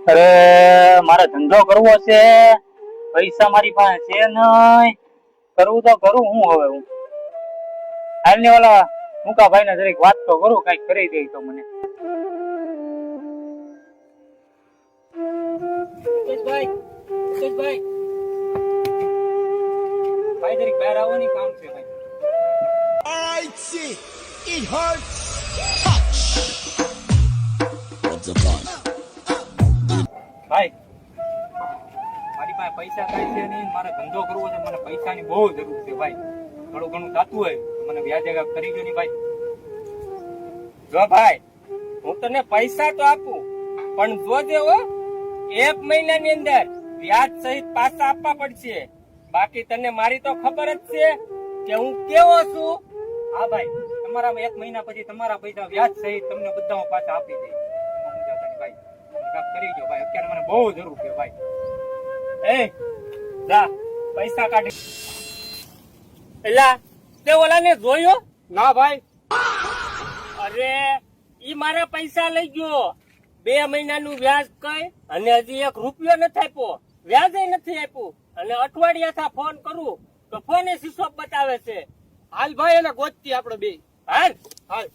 અરે મારે ધંધો કરવો છે, પૈસા મારી પાસે છે નહીં. કરવું તો કરું હું હવે. હું હાલ ને ઓલા મુકાભાઈ ને જરીક વાત તો કરું, કઈક કરી દે તો મને. ભાઈ જરીક બહાર આવવાની કામ છે ભાઈ. I see. It hurts. Touch. What's the fun? ભાઈ મારી પાસે પૈસા કાંઈ છે નહીં, મારે ધંધો કરવો છે, મને પૈસાની બહુ જરૂર છે ભાઈ. થોડું ઘણું થતું હોય તો મને વ્યાજે કરી દો ને ભાઈ. જો ભાઈ હું તને પૈસા તો આપું, પણ જોજે હો 1 મહિનાની અંદર વ્યાજ સહિત પાછા આપવા પડશે. બાકી તને મારી તો ખબર જ છે કે હું કેવો છું. હા ભાઈ, તમારા 1 મહિના પછી તમારા પૈસા વ્યાજ સહિત તમને બધા હું પાછા આપી દઈશ. ભાઈ કામ કરી દો ભાઈ, અત્યારે મને બહુ જરૂર છે ભાઈ. એ જા પૈસા કાઢી. એલા તે ઓલાને જોયો? ના ભાઈ. અરે ઈ મારા પૈસા લઈ ગયો. 2 મહિનાનું વ્યાજ કઈ અને હજી 1 રૂપિયો નથી આપ્યો, વ્યાજે નથી આપ્યું. અને અઠવાડિયાથી ફોન કરું તો ફોને સ્વિચ ઓફ બતાવે છે. હાલ ભાઈ એને ગોતતી આપણે બે. હાલ હાલ.